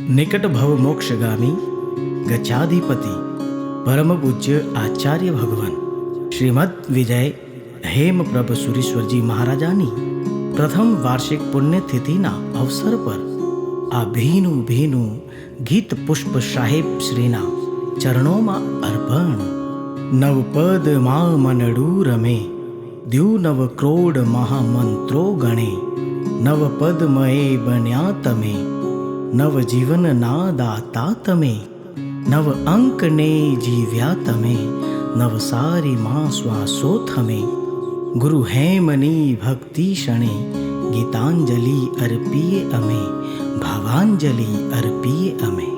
निकट भव मोक्षगामी गच्छाधिपति परम पूज्य आचार्य भगवान श्रीमद विजय हेमप्रभ सुरेश्वर जी महाराजानी प्रथम वार्षिक पुण्यतिथिना अवसर पर आ भीनु गीत पुष्प साहेब श्रीना चरणों अर्पण। नवपद मा मनडू रमे द्यु नव क्रोड महामंत्रो गणे नवपद मये बन्या तमे नव जीवन ना दाता तमे नव अंक ने जीव्या तमे नव सारी मां श्वासो थमे गुरु हेमनी भक्ति क्षणे गीतांजलि अर्पिये अमे भावांजलि अर्पिये अमे।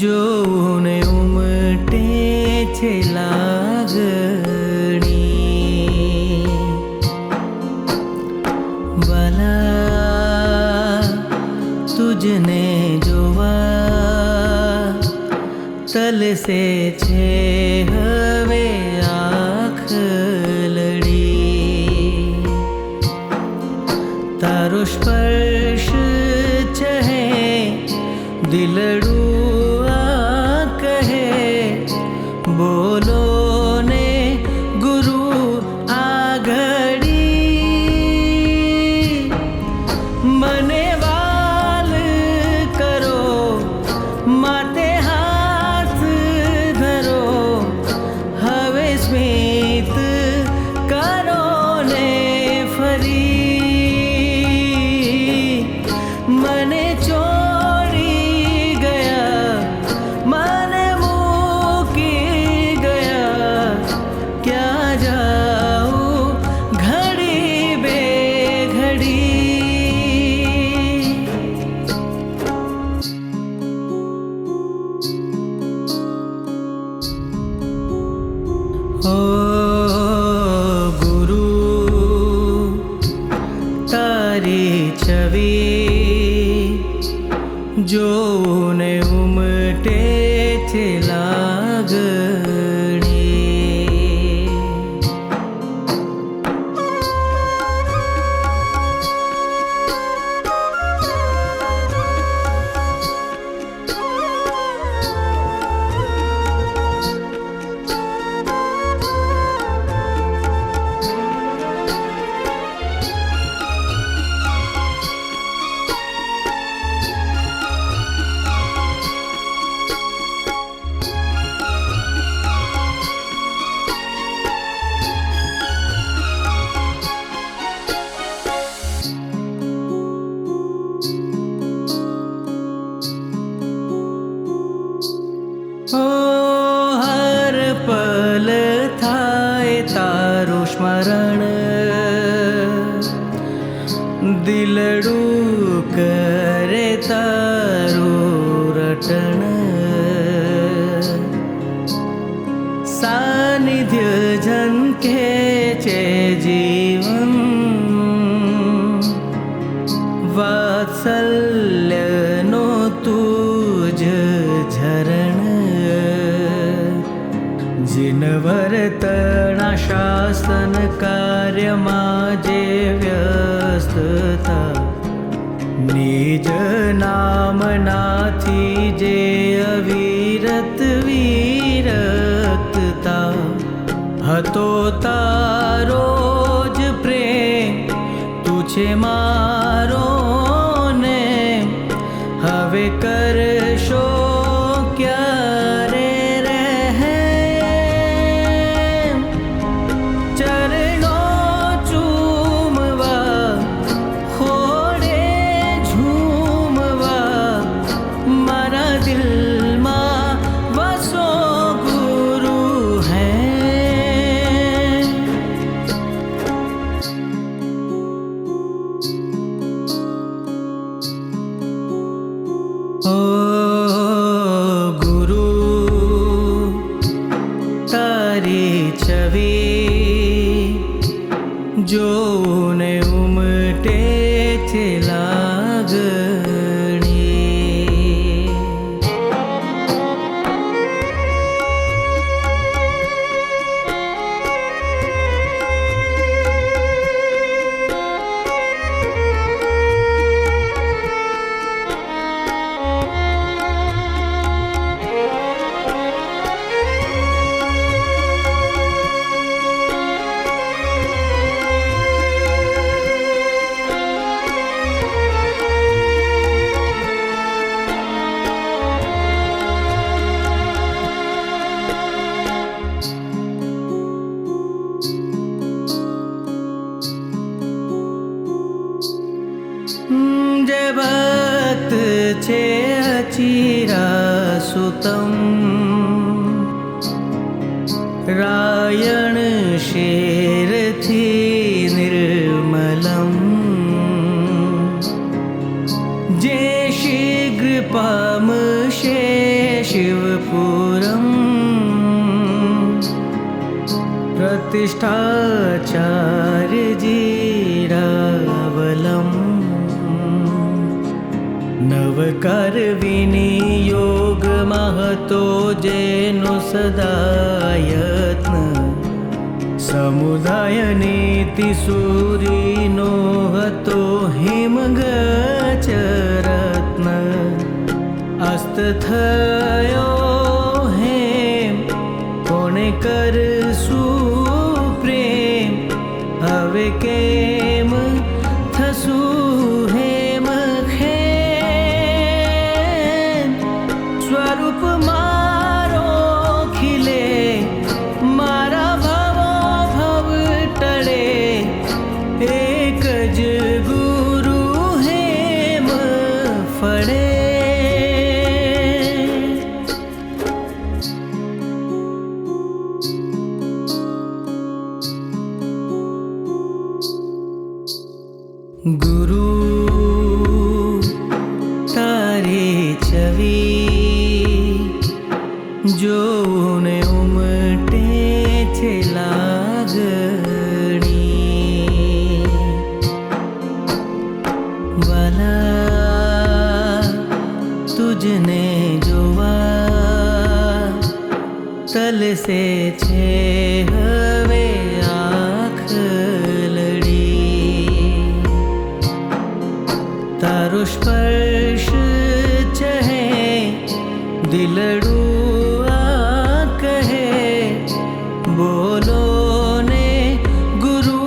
જોને ઉમટે છે લાગણી વાલા તુજને જોવા તલસે છે હવે આંખ લડી તારો સ્પર્શ ચહે દિલડું બોલો ને ગુરુ આગળી મને વાલ કરો માતે હાથ ધરો હવે સ્મિત કરો ને ફરી મને છોડી ગયા મને गुरु तारी छवि जोने उमटे छे लागणी हर पल थाय तारू स्मरण दिलडू करे तारू रटण सानिध्य झनके छे जीवन वात्सल्यनो तुज झरण जिनवर्तना शासन कार्यमा जे व्यस्तता निज नामनाथी जे अविरत विरक्तता હતો તારો જ પ્રેમ, તું છે મારો ને હવે કરશો ક્યારે રહેમ. ચરણો ચૂમવા, ખોડે ઝૂમવા, મારા દિલમાં વસો ગુરુ હૈ. ઓ ગુરુ, તારી છવી જોને ઉમટે છે લાગણી. જે ભક્ત છે અચિરાસુતમ, રાયણ શેરથી નિર્મલમ, જે શીઘ્ર પામશે શિવપુરમ, પ્રતિષ્ઠાચાર્યજી રાવલમ. નવકાર વિનિયોગમાં હતો જેનો સદા યત્ન, સમુદાય નીતિ સૂરીનો હતો હિમગચ રત્ન. અસ્ત થયો હેમ, કોને કરશું પ્રેમ, હવે કેમ થશું હેમ ખેમ. સ્વરૂપ મારો ખીલે, મારા ભવો ભવ ટળે, એક જ ગુરુ હેમ ફળે. ગુરુ, તારી છવી જોને ઉમટે છે લાગણી. વાલા, તુજને જોવા તલસે છે હવે આંખ લડી. તારો સ્પર્શ ચહે દિલડું આ કહે, બોલો ને ગુરુ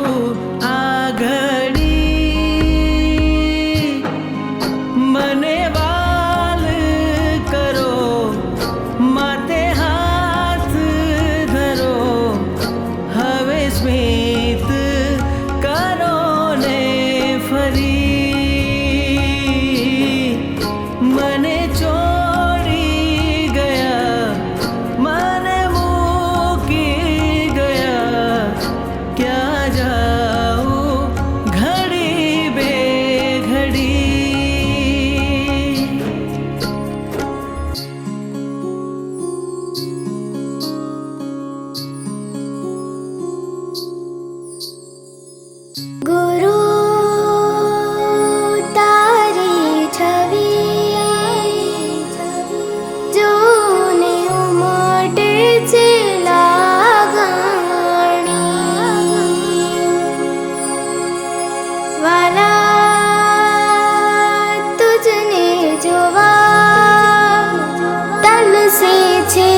આ ઘડી. મને વાલ કરો, માથે હાથ ધરો, હવે સ્મિત કરો ને ફરી. મને છોડી ગયા, મને મૂકી ગયા, ક્યાં જાઉં ઘડી બે ઘડી. ગુરુ, તારી છવી જોને ઉમટે છે લાગણી. વાલા, તુજને જોવા તલસે છે